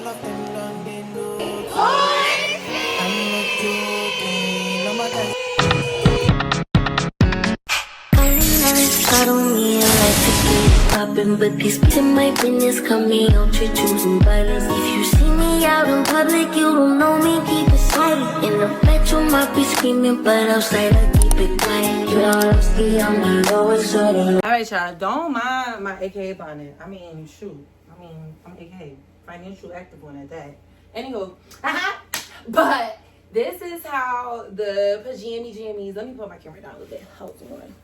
I don't need a life to keep popping, but these bitches in my business come me out to choosing violence. If you see me out in public, you don't know me, keep it silent. In the bedroom, I be screaming, but outside I keep it quiet. You don't see I'm the lowest order. Alright, y'all, don't mind my AKA bonnet. I mean, shoot. I'm AKA financial active one at that. Anywho, but this is how the pajama jammies. Let me put my camera down a little bit. Hold on.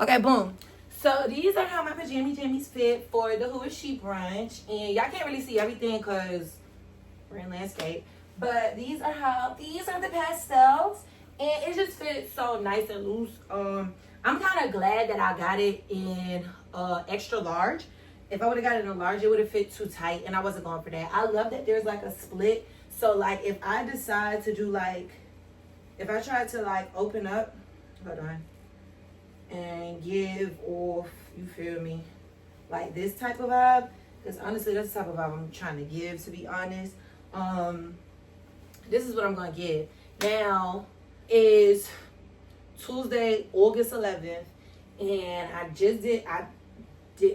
Okay, boom. So these are how my pajama jammies fit for the Who Is She brunch. And y'all can't really see everything because we're in landscape. But these are the pastels. And it just fits so nice and loose. I'm kind of glad that I got it in extra large. If I would have got it in a large, it would have fit too tight. And I wasn't going for that. I love that there's like a split. So like if I decide to do like, if I try to like open up, hold on, and give off, you feel me, like this type of vibe, because honestly that's the type of vibe I'm trying to give, to be honest. This is what I'm gonna give. Now is Tuesday, August 11th, and I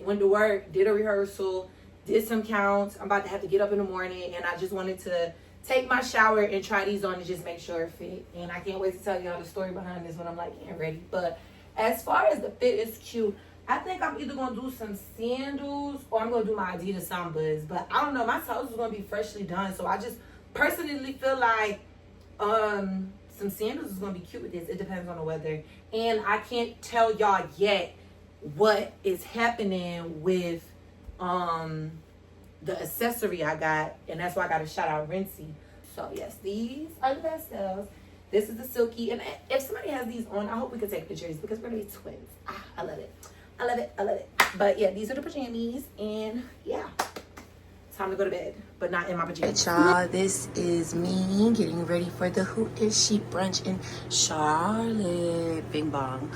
went to work, did a rehearsal, did some counts. I'm about to have to get up in the morning, and I just wanted to take my shower and try these on to just make sure it fit. And I can't wait to tell y'all the story behind this when I'm like getting ready. But as far as the fit is cute, I think I'm either going to do some sandals or I'm going to do my Adidas Sambas. But I don't know. My toes is going to be freshly done. So I just personally feel like some sandals is going to be cute with this. It depends on the weather. And I can't tell y'all yet what is happening with the accessory I got. And that's why I got to shout out Rincey. So yes, these are the pastels. This is the silky, and if somebody has these on, I hope we can take pictures because we're gonna be twins. I love it. I love it. I love it. But yeah, these are the pajamas, and yeah, time to go to bed, but not in my pajamas. Hey, y'all, this is me getting ready for the Who Is She brunch in Charlotte. Bing bong.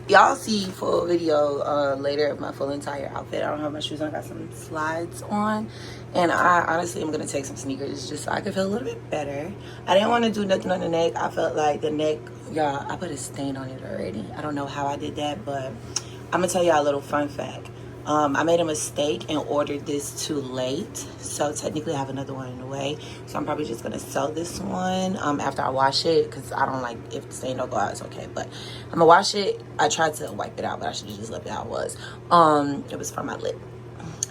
Y'all see full video later of my full entire outfit. I don't have my shoes on. I got some slides on. And I honestly am going to take some sneakers just so I can feel a little bit better. I didn't want to do nothing on the neck. I felt like the neck, y'all, I put a stain on it already. I don't know how I did that, but I'm going to tell y'all a little fun fact. I made a mistake and ordered this too late. So technically I have another one in the way. So I'm probably just going to sell this one after I wash it. Because I don't like, if the stain don't go out, it's okay. But I'm going to wash it. I tried to wipe it out, but I should have just left it how it was. It was from my lip.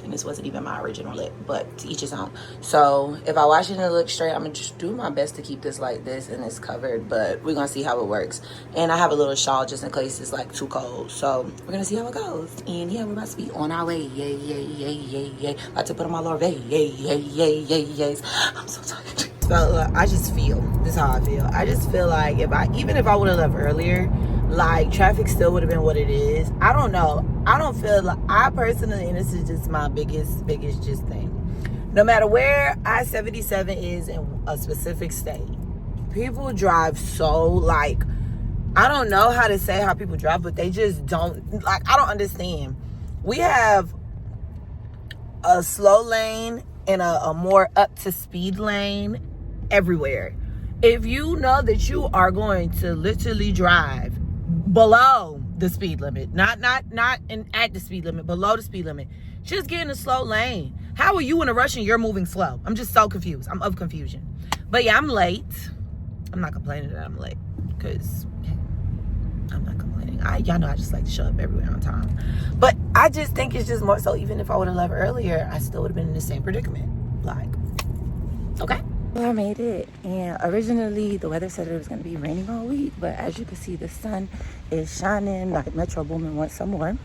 And this wasn't even my original lip, but to each his own. So if I wash it and it looks straight, I'm gonna just do my best to keep this like this and it's covered, but we're gonna see how it works. And I have a little shawl just in case it's like too cold. So we're gonna see how it goes. And yeah, we're about to be on our way. Yay, yay, yay, yay, yay. About to put on my Lord, yay, yay, yay, yay, yay, yays. I'm so tired. So I just feel, this is how I feel. I just feel like even if I would have left earlier, like traffic still would have been what it is. I don't know. I don't feel like, I personally, and this is just my biggest just thing. No matter where I-77 is in a specific state, people drive so like, I don't know how to say how people drive, but they just don't, like, I don't understand. We have a slow lane and a more up to speed lane everywhere. If you know that you are going to literally drive below the speed limit, not at the speed limit, below the speed limit, just get in a slow lane. How are you in a rush and you're moving slow? I'm just so confused. I'm of confusion. But yeah, I'm late. I'm not complaining that I'm late because I'm not complaining. Y'all know I just like to show up everywhere on time. But I just think it's just more so, even if I would have left earlier, I still would have been in the same predicament. Like, okay. Well, I made it, and originally the weather said it was going to be raining all week, but as you can see, the sun is shining like Metro Boomin wants some more.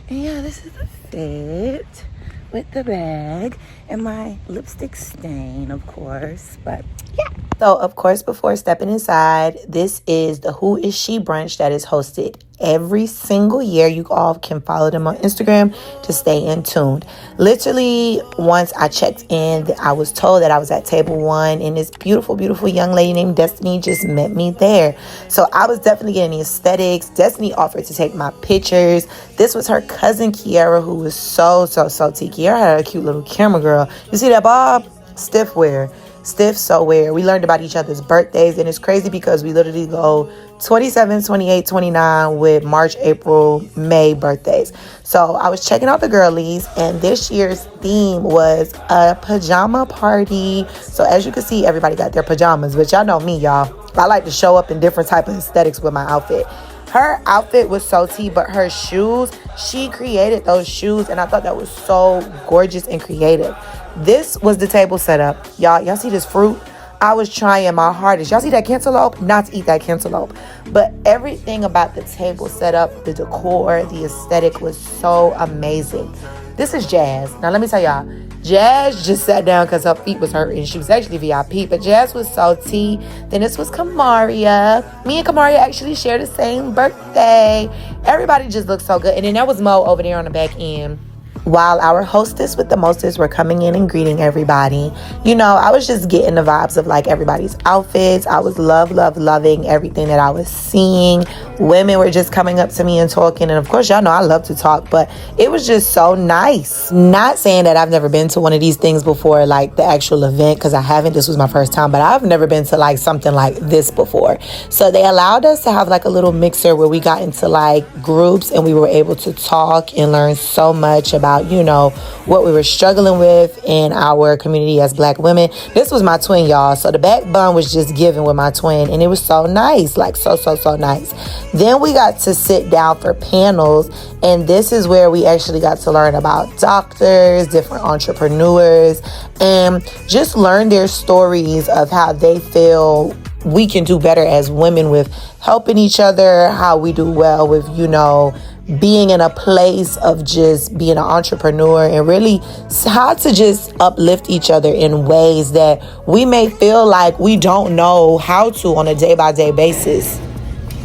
And yeah, this is the fit with the bag and my lipstick stain, of course. But yeah, So, of course, before stepping inside, this is the Who Is She brunch that is hosted every single year. You all can follow them on Instagram to stay in tuned. Literally, once I checked in, I was told that I was at table 1, and this beautiful, beautiful young lady named Destiny just met me there. So I was definitely getting the aesthetics. Destiny offered to take my pictures. This was her cousin Kiara, who was so T. Kiara had a cute little camera girl. You see that bob? Stiff wear. Stiff so wear. We learned about each other's birthdays, and it's crazy because we literally go 27, 28, 29 with March, April, May birthdays. So I was checking out the girlies, and this year's theme was a pajama party. So as you can see, everybody got their pajamas, but y'all know me, y'all. I like to show up in different type of aesthetics with my outfit. Her outfit was so tea, but her shoes, she created those shoes, and I thought that was so gorgeous and creative. This was the table setup. Y'all see this fruit? I was trying my hardest. Y'all see that cantaloupe? Not to eat that cantaloupe. But everything about the table setup, the decor, the aesthetic was so amazing. This is Jazz. Now, let me tell y'all. Jazz just sat down because her feet was hurting. She was actually VIP, but Jazz was so tea. Then this was Kamaria. Me and Kamaria actually share the same birthday. Everybody just looked so good. And then there was Mo over there on the back end. While our hostess with the mostest were coming in and greeting everybody, you know, I was just getting the vibes of like everybody's outfits. I was loving everything that I was seeing. Women were just coming up to me and talking. And of course, y'all know I love to talk, but it was just so nice. Not saying that I've never been to one of these things before, like the actual event, because I haven't. This was my first time, but I've never been to like something like this before. So they allowed us to have like a little mixer where we got into like groups, and we were able to talk and learn so much about, you know, what we were struggling with in our community as Black women. This was my twin, y'all. So the back bun was just given with my twin, and it was so nice, like so nice. Then we got to sit down for panels, and this is where we actually got to learn about doctors, different entrepreneurs, and just learn their stories of how they feel we can do better as women with helping each other, how we do well with, you know, being in a place of just being an entrepreneur, and really how to just uplift each other in ways that we may feel like we don't know how to on a day-by-day basis.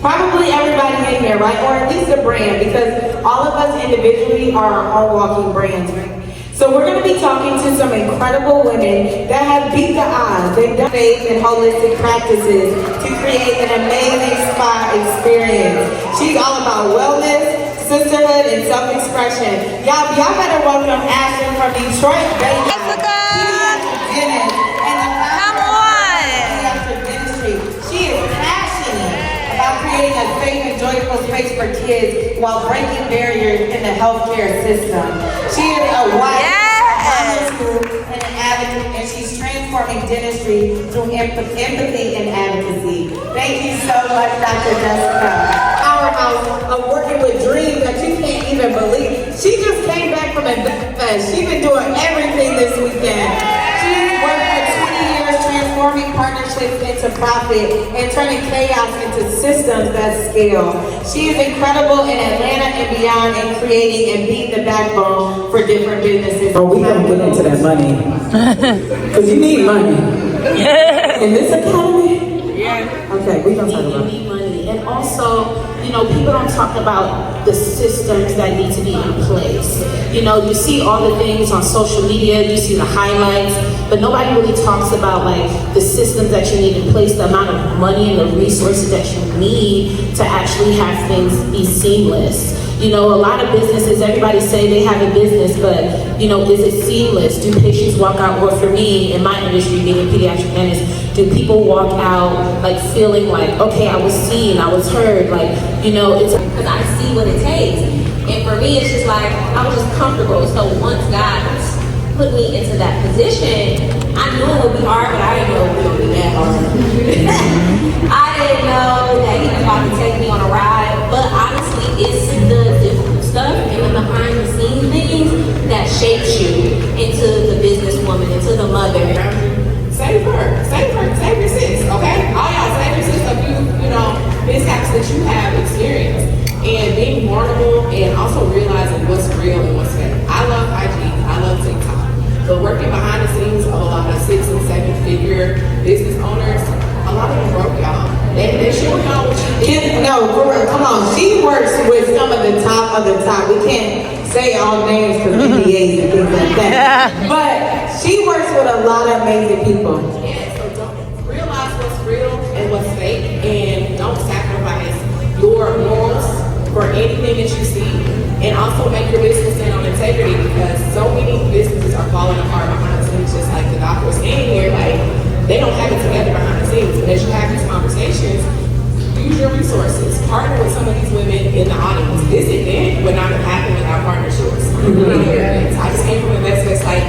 Probably everybody in here, right? Or at least a brand, because all of us individually are our own walking brands, right? So we're going to be talking to some incredible women that have beat the odds. They've done faith and holistic practices to create an amazing spa experience. She's all about wellness, sisterhood, and self-expression. Y'all better welcome Ashley from Detroit, baby. Jessica! And the Come on! Dentistry. She is passionate about creating a safe and joyful space for kids while breaking barriers in the healthcare system. She is a wife, and an advocate, and she's transforming dentistry through empathy and advocacy. Thank you so much, Dr. Jessica. Powerhouse of working with dreams that you can't even believe. She just came back from a fest. She's been doing everything this weekend. She's worked for 20 years transforming partnerships into profit and turning chaos into systems that scale. She is incredible in Atlanta and beyond, and creating and being the backbone for different businesses. Oh, we gonna get into that money. Because you need money. In this economy? Yeah. Okay, we gonna talk about it. Need money. And also, you know, people don't talk about the systems that need to be in place. You know, you see all the things on social media, you see the highlights, but nobody really talks about like the systems that you need in place, the amount of money and the resources that you need to actually have things be seamless. You know, a lot of businesses, everybody say they have a business, but, you know, is it seamless? Do patients walk out, or for me, in my industry, being a pediatric dentist, do people walk out, like, feeling like, okay, I was seen, I was heard, like, you know, it's because I see what it takes. And for me, it's just like, I was just comfortable. So once God put me into that position, I knew it would be hard, but I didn't know it would be that hard. I didn't know that he was about to take me on a ride, but honestly, it's the difficult stuff and the behind the scenes things that shapes you into the businesswoman, into the mother. Save your sis, okay? All y'all save your sis of you know, mishaps that you have experienced. And being vulnerable and also realizing what's real and what's fake. I love IG, I love TikTok. But working behind the scenes of a lot of 6 and 7 figure business owners, They should know what she did. No, for real, come on. She works with some of the top of the top. We can't say all names because NDAs and things like that. But she works with a lot of amazing people. Yeah, so don't realize what's real and what's fake, and don't sacrifice your morals for anything that you see. And also make your business stand on integrity, because so many businesses are falling apart behind the scenes, just like the doctor was saying here. Like, they don't have it together behind the scenes. And as you have these conversations, use your resources. Partner with some of these women in the audience. This event would not have happened without partnerships. I just came from investments like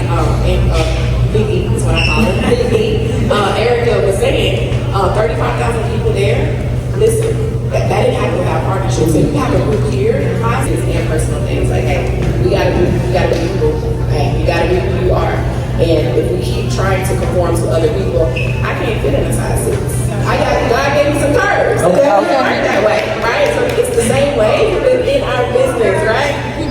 Big E is what I call it. Big E. Erica was saying 35,000 people there. Listen, that didn't happen without partnerships. So you have a group here, classes and personal things. Like, hey, you gotta be people. Hey, you gotta be who you are. And if we keep trying to conform to other people, I can't fit in a size 6. God gave me some curves. Okay. Right that way, right? So it's the same way in our business, right? We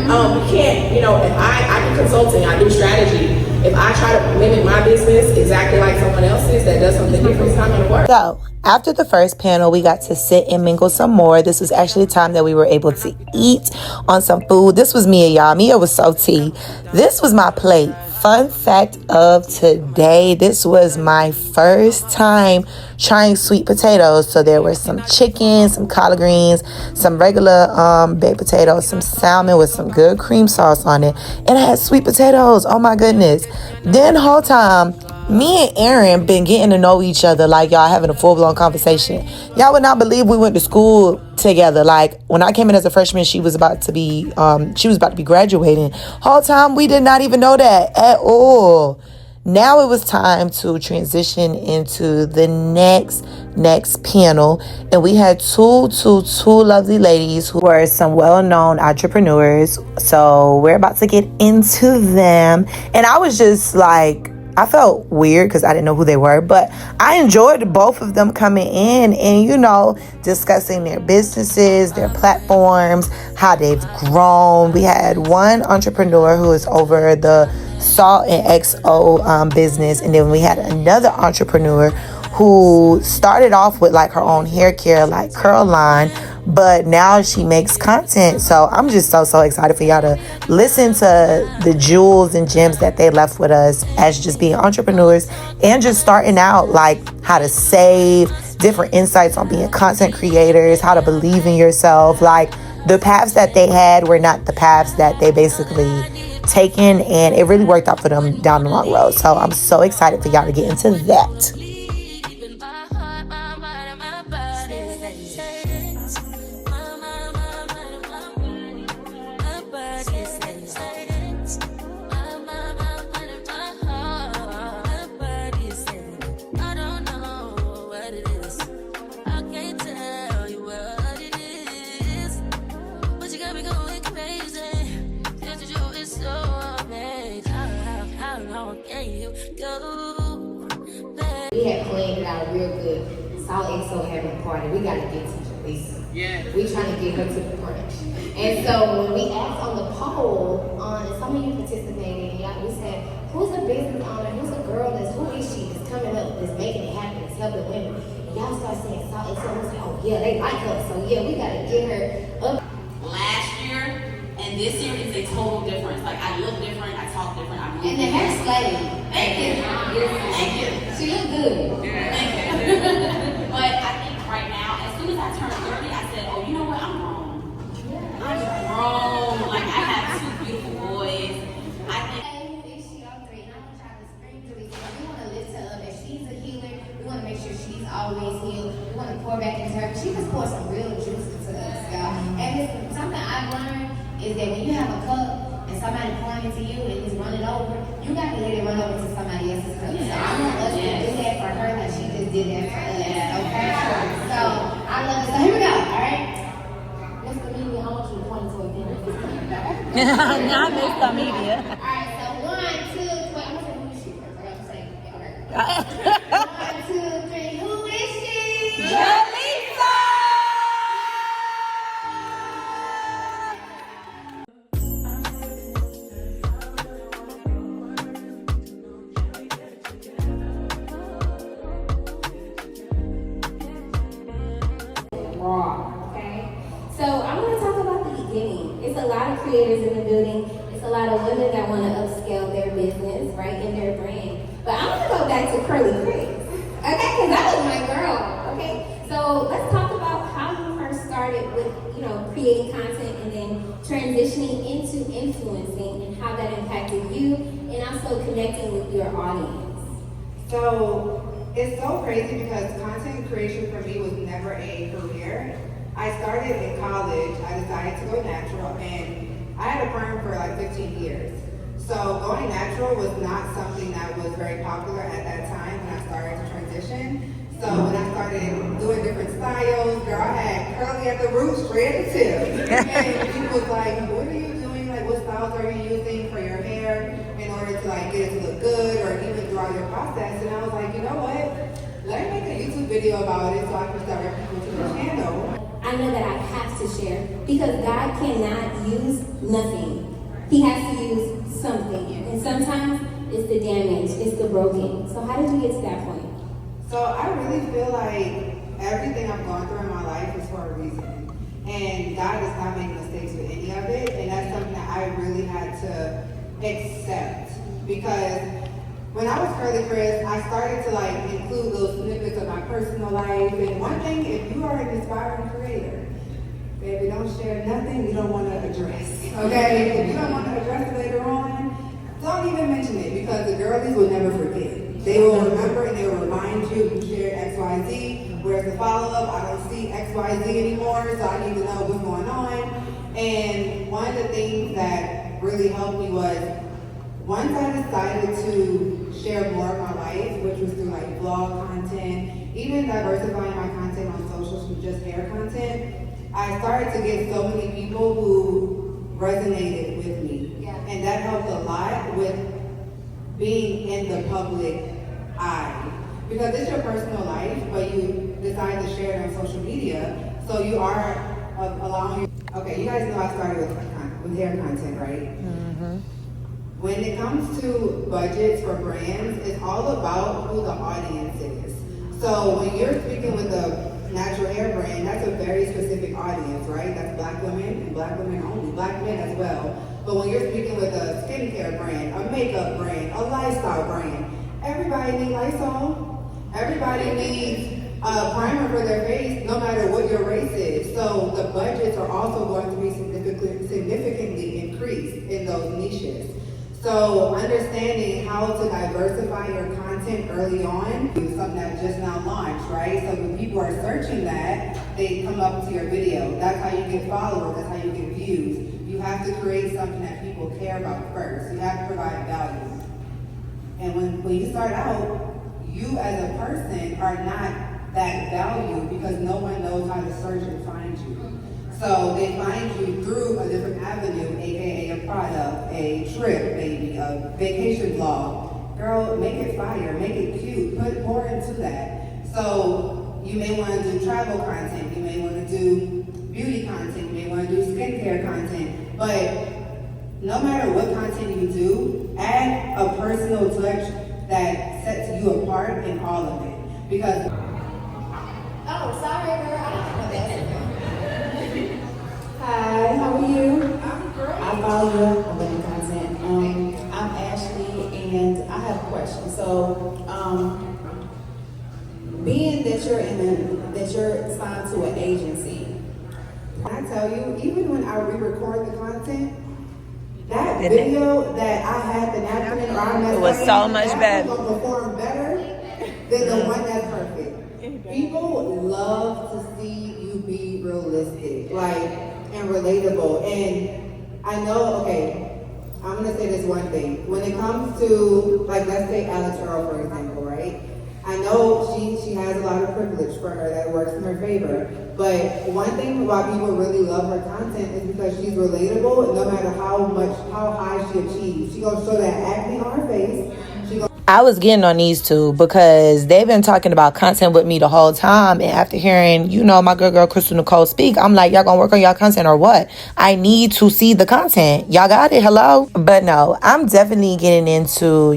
can't, if I do consulting, I do strategy. If I try to mimic my business exactly like someone else's that does something different, it's not going to work. So, after the first panel, we got to sit and mingle some more. This was actually the time that we were able to eat on some food. This was Mia, y'all. Mia was so tea. This was my plate. Fun fact of today, this was my first time trying sweet potatoes. So there was some chicken, some collard greens, some regular baked potatoes, some salmon with some good cream sauce on it, and I had sweet potatoes. Oh my goodness. Then the whole time, me and Erin been getting to know each other, like y'all having a full-blown conversation. Y'all would not believe we went to school together. Like, when I came in as a freshman, she was about to be graduating. Whole time we did not even know that at all. Now it was time to transition into the next panel, and we had two lovely ladies who were some well-known entrepreneurs. So we're about to get into them, and I was just like, I felt weird because I didn't know who they were, but I enjoyed both of them coming in and, discussing their businesses, their platforms, how they've grown. We had one entrepreneur who is over the Salt and XO business, and then we had another entrepreneur who started off with like her own hair care, like curl line, but now she makes content. So I'm just so excited for y'all to listen to the jewels and gems that they left with us as just being entrepreneurs and just starting out, like how to save, different insights on being content creators, how to believe in yourself. Like, the paths that they had were not the paths that they basically taken, and it really worked out for them down the long road. So I'm so excited for y'all to get into that. We had planned it out real good. Salt XO having a party. We got to get to Lisa. Yeah. We trying to get her to the brunch. And so when we asked on the poll, some of you participated, we said, who's a business owner? Who's a girl who is she that's coming up, that's making it happen, that's helping women? And y'all start saying Salt XO. We said, oh yeah, they like her. So yeah, we got to get her up. Last year and this year is a total difference. Like, I look different, I talk different, I move And the hair slayed. Thank you. Thank you. She look good. Thank you. But I think right now, as soon as I turned 30, I said, oh, you know what? I'm grown. I'm grown. Like, I have 2 beautiful boys. I think. She all 3, and I'm gonna try to spring through these. We want to lift her up. If she's a healer, we want to make sure she's always healed. We want to pour back into her. She just poured some real juice into us, y'all. And it's something I've learned is that when you have a cup and somebody pouring into you and it's running over, you got to let it run over to somebody else's cup. So I want us to do that for her like she just did that for us. Okay? So I love it. So here we go. All right. Mr. Media, I want you to point to a video. Not Mr. Media. All right. So 1, 2, 3. I'm gonna say who is she first. I got to say. Okay. 1, 2, 3. Who is she? Jalisa! others that want to upscale their business, right, and their brand. But I'm going to go back to Curly Chris, okay, because that was my girl, okay? So let's talk about how you first started with, creating content and then transitioning into influencing and how that impacted you and also connecting with your audience. So it's so crazy because content creation for me was never a career. I started in college, I decided to go natural, and I had a perm for like 15 years. So going natural was not something that was very popular at that time when I started to transition. So when I started doing different styles, girl, I had curly at the root, straight at the tip. And people was like, what are you doing? Like, what styles are you using for your hair in order to like get it to look good or even throughout your process? And I was like, you know what? Let me make a YouTube video about it so I can direct people to the channel. I know that I have to share because God cannot use nothing. He has to use something. And sometimes it's the damage, it's the broken. So how did you get to that point? So I really feel like everything I've gone through in my life is for a reason. And God does not make mistakes with any of it. And that's something that I really had to accept. Because when I was Curly Chris, I started to like include little snippets of my personal life. And one thing, if you are an inspiring creator, baby, don't share nothing you don't want to address. Okay? If you don't want to address it later on, don't even mention it because the girlies will never forget. They will remember and they will remind you shared XYZ. Where's the follow-up? I don't see XYZ anymore, so I need to know what's going on. And one of the things that really helped me was once I decided to share more of my life, which was through like vlog content, even diversifying my content on socials from just hair content, I started to get so many people who resonated with me. Yeah. And that helped a lot with being in the public eye. Because it's your personal life, but you decide to share it on social media, so you are allowing your... Okay, you guys know I started with hair content, right? Mm-hmm. When it comes to budgets for brands, it's all about who the audience is. So when you're speaking with a natural hair brand, that's a very specific audience, right? That's black women and black women only, black men as well. But when you're speaking with a skincare brand, a makeup brand, a lifestyle brand, everybody needs Lysol. Everybody needs a primer for their face, no matter what your race is. So the budgets are also going to be significantly increased in those niches. So understanding how to diversify your content early on is something that just now launched, right? So when people are searching that, they come up to your video. That's how you get followers, that's how you get views. You have to create something that people care about first. You have to provide value. And when you start out, you as a person are not that value because no one knows how to search and find you. So they find you through a different avenue, aka a product, a trip, maybe a vacation vlog. Girl, make it fire, make it cute, put more into that. So you may want to do travel content, you may want to do beauty content, you may want to do skincare content, but no matter what content you do, add a personal touch that sets you apart in all of it. Because Oh, sorry, girl. I don't know that. Hi, how are you? I'm great. I follow you on the content. I'm Ashley, and I have a question. So, being that you're signed to an agency, can I tell you, even when I re-record the content, that video that I had the napkin or I messed It was so much better. That will perform better than the one that's perfect. People love to see you be realistic, like, and relatable. And I know, okay, I'm gonna say this one thing. When it comes to, like, let's take Alex Earl, for example, right? I know she has a lot of privilege for her that works in her favor. But one thing why people really love her content is because she's relatable, no matter how high she achieves. She's gonna show that acne on her face. I was getting on these two because they've been talking about content with me the whole time. And after hearing, my good girl Crystal Nicole speak, I'm like, y'all gonna work on y'all content or what? I need to see the content. Y'all got it? Hello? But no, I'm definitely getting into,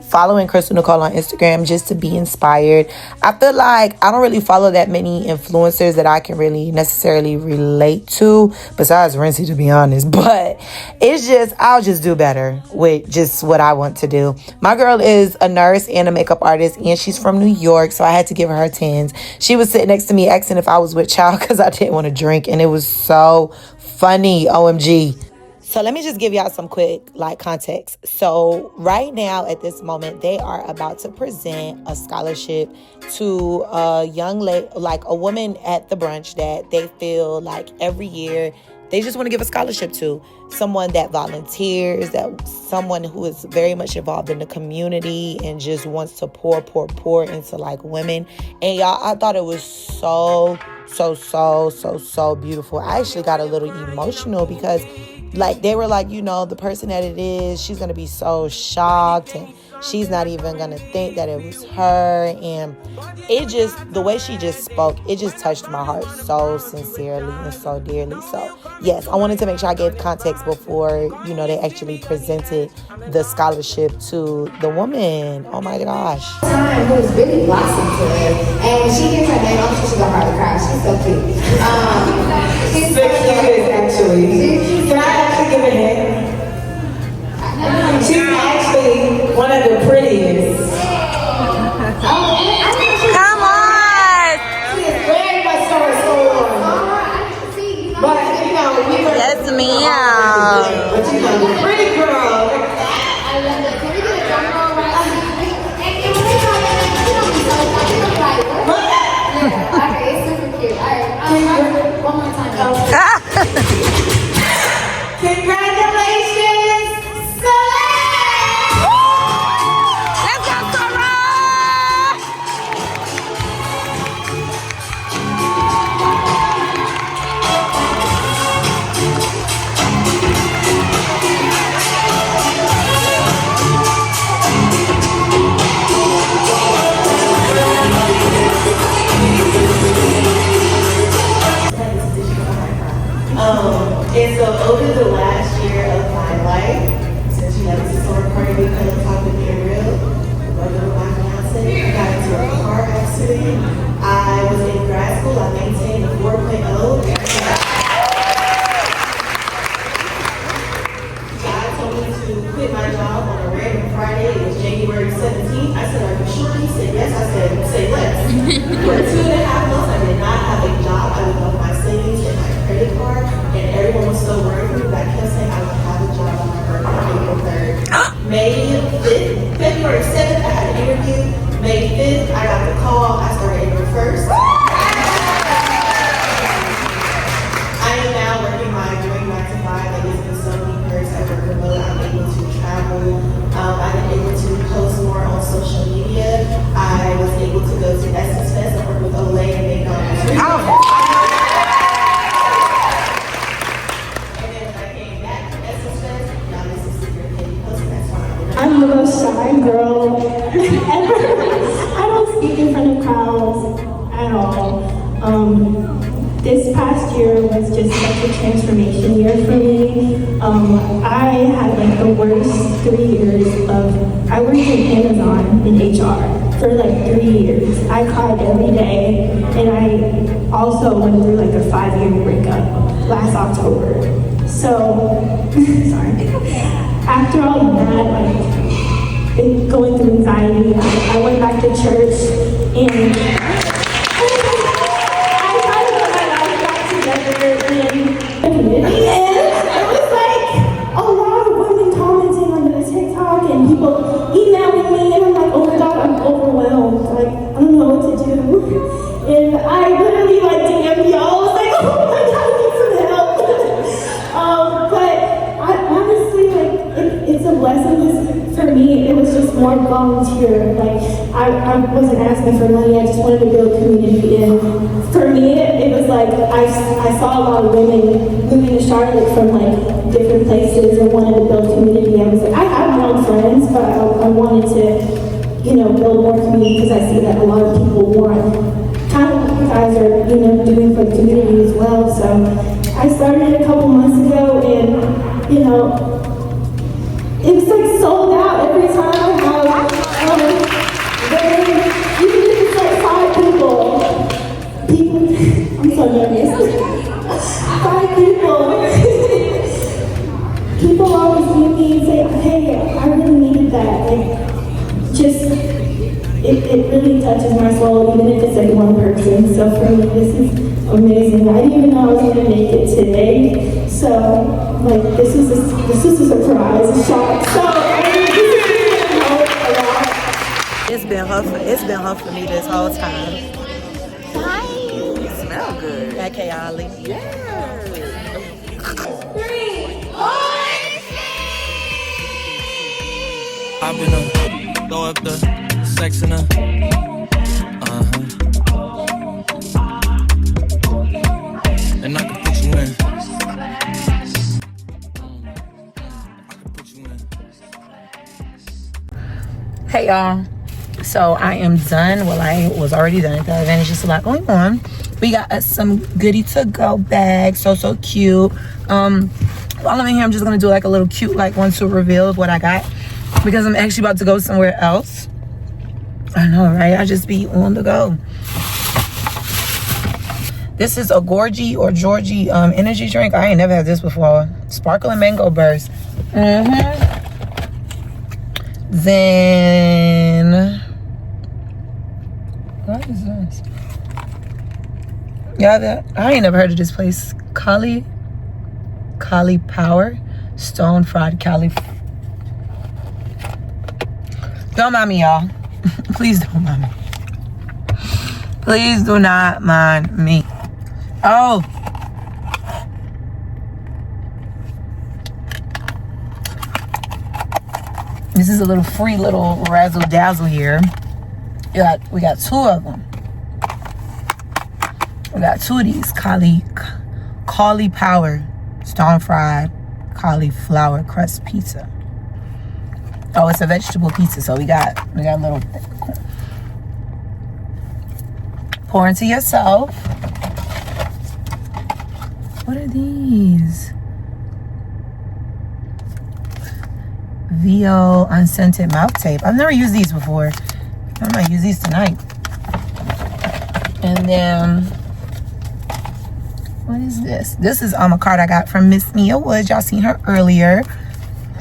following Crystal Nicole on Instagram just to be inspired. I feel like I don't really follow that many influencers that I can really necessarily relate to, besides Rincey, to be honest. But it's just, I'll just do better with just what I want to do. My girl is a nurse and a makeup artist, and she's from New York, so I had to give her 10s. She was sitting next to me asking if I was with child because I didn't want to drink, and it was so funny. OMG. So let me just give y'all some quick context. So right now at this moment, they are about to present a scholarship to a young lady, a woman at the brunch that they feel like every year they just want to give a scholarship to. Someone that volunteers, someone who is very much involved in the community and just wants to pour into women. And y'all, I thought it was so beautiful. I actually got a little emotional because they were the person that it is, she's going to be so shocked and she's not even going to think that it was her. And the way she just spoke, it just touched my heart so sincerely and so dearly. So yes, I wanted to make sure I gave context before, they actually presented the scholarship to the woman. Oh my gosh. Time who was really blossomed today, and she gives her name. I'm sure she's gonna probably cry. She's so cute. She's so cute, actually. Can I actually give a hint? She's actually one of the prettiest. Come on! She is very much so restored. But we were. Yes, ma'am. But the pretty girl. I love it. Can we do a drum roll right now? And when they call you, you don't be so like, what? Yeah, okay, it's super cute. Alright, one more time. Congratulations, Soleil! Let's go, Sarah! And so over the last year of my life, since this is so recording, we couldn't talk with Ariel, brother of my fiance, I got into a car accident. I was in grad school, I maintained a 4.0. God told me to quit my job on a random Friday. It was January 17th. I said, "Are you sure?" He said, "Yes." I said, "Say less." For 2.5 months, I did not have a job. I lived off my savings and my credit card, and everyone was so worried for me that I kept saying I would have a job on my birthday, April 3rd. May 5th, February 7th, I had an interview. May 5th, I got the call. I started April 1st. I am now working my dream 9 to 5. Like, it's been so many perks. I work remote. I'm able to travel. I've been able to post more on social media. I was able to go to Essence Fest and work with Olay and make I'm the most shy girl ever. I don't speak in front of crowds at all. This past year was just such a transformation year for me. I had the worst 3 years of, I worked in Amazon in HR for 3 years. I cried every day, and I also went through a 5-year breakup last October. So, sorry. After all of that, going through anxiety, I went back to church and I tried to put my life back together and it was a lot of women commenting on the TikTok and people emailing me and I'm like, oh my God, I'm overwhelmed. I don't know what to do. And I literally DM'd y'all. I was like, oh my God, I need some help. But honestly, it's a blessing. For me, it was just more volunteer. I wasn't asking for money. I just wanted to build community. And for me, it was I saw a lot of women moving to Charlotte from different places and wanted to build community. I was I have my own friends, but I wanted to me because I see that a lot of people want kind of what you guys are, doing for the community as well. So I started it a couple months ago, and it's like sold out every time I have. Even if it's like 5 people, I'm so nervous. 5 people. People always meet me and say, hey, I really needed that. It really touches my soul, even if it's like 1 person. So for me, this is amazing. I didn't even know I was going to make it today. So, this is a surprise, a shock. So, this is really a lot. It's been her for me this whole time. Hi. You smell good. Okay, Ollie. Yeah. 3, 4. I've been throw up the sex in her. And I can put you in. Hey y'all, so I am done. Well, I was already done. There's just a lot going on. We got us some goodie to go bags, so cute. While I'm in here, I'm just gonna do like a little cute one to reveal what I got, because I'm actually about to go somewhere else. I know, right? I just be on the go. This is a Georgie energy drink. I ain't never had this before. Sparkling mango burst. Then what is this? Yeah, I ain't never heard of this place. Kali Power Stone Fried Cali. Don't mind me, y'all. Please don't mind me. Please do not mind me. Oh. This is a little free little razzle dazzle here. We got 2 of them. We got 2 of these Kali Power Stone Fried Cauliflower Crust Pizza. Oh, it's a vegetable pizza, so we got a little. Pour into yourself. What are these? VO unscented mouth tape. I've never used these before. I might use these tonight. And then, what is this? This is a card I got from Miss Mia Woods. Y'all seen her earlier.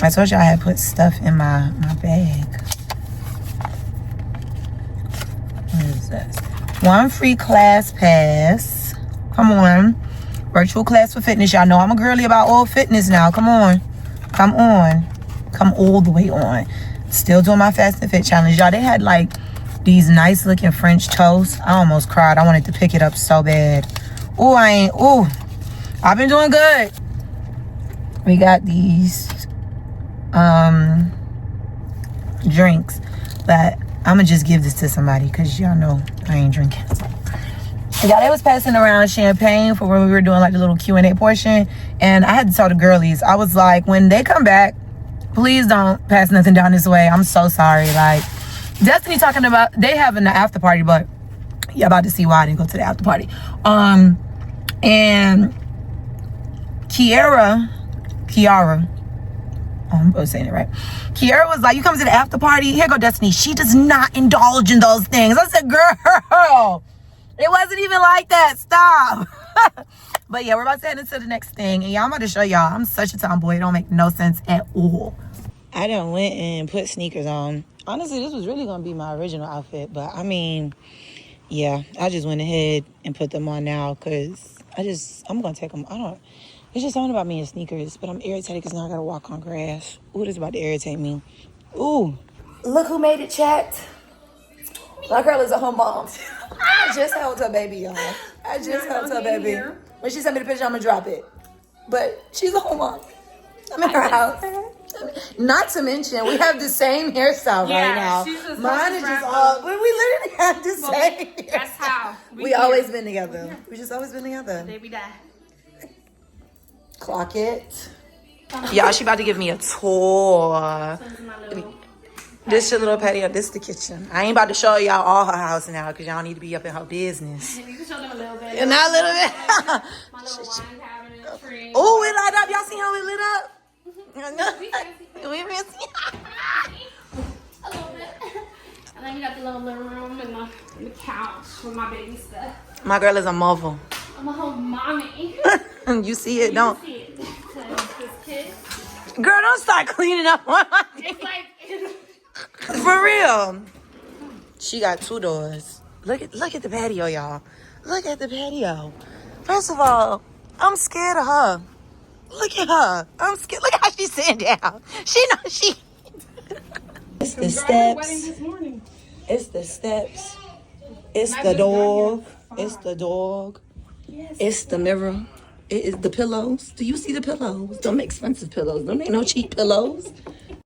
I told y'all I had put stuff in my bag. What is this? 1 free class pass. Come on. Virtual class for fitness. Y'all know I'm a girly about all fitness now. Come on. Come on. Come all the way on. Still doing my fast and fit challenge. Y'all, they had these nice looking French toast. I almost cried. I wanted to pick it up so bad. I've been doing good. We got these drinks, but I'm gonna just give this to somebody because y'all know I ain't drinking. Yeah, they was passing around champagne for when we were doing the little Q&A portion, and I had to tell the girlies, I was like, when they come back, please don't pass nothing down this way. I'm so sorry. Destiny talking about they having the after party, but you're about to see why I didn't go to the after party. And Kiara, I'm both saying it right. Kiara was like, you come to the after party? Here go Destiny. She does not indulge in those things. I said, girl, it wasn't even like that. Stop. But yeah, we're about to head into the next thing. And y'all, I'm about to show y'all. I'm such a tomboy. It don't make no sense at all. I done went and put sneakers on. Honestly, this was really going to be my original outfit. But I mean, yeah, I just went ahead and put them on now because I'm going to take them. It's just something about me in sneakers, but I'm irritated because now I got to walk on grass. Ooh, this is about to irritate me. Ooh. Look who made it, chat. My girl is a home mom. I just held her baby, y'all. I just held her baby. When she sent me the picture, I'm going to drop it. But she's a home mom. I'm in her house. Not to mention, we have the same hairstyle right now. Mine is just all, we literally have the same. That's how. We always been together. We just always been together. Day we die. Clock it. Y'all, she about to give me a tour. This your little patio. This the kitchen. I ain't about to show y'all all her house now because y'all need to be up in her business. You can show them a little bit. And not a little bit. My little wine cabinet, tree. Oh, it lit up. Y'all see how it lit up? We fancy. A little bit. And then we got the little living room and the couch with my baby stuff. My girl is a marvel. I'm a whole mommy. You see it, don't? You can see it. So this kid. Girl, don't start cleaning up on my It's like. For real. She got 2 doors. Look at the patio, y'all. Look at the patio. First of all, I'm scared of her. Look at her. I'm scared. Look how she's sitting down. She knows she. It's the steps. It's the steps. It's the dog. It's the dog. It's the mirror. It is the pillows. Do you see the pillows? Them expensive pillows. Them ain't no cheap pillows.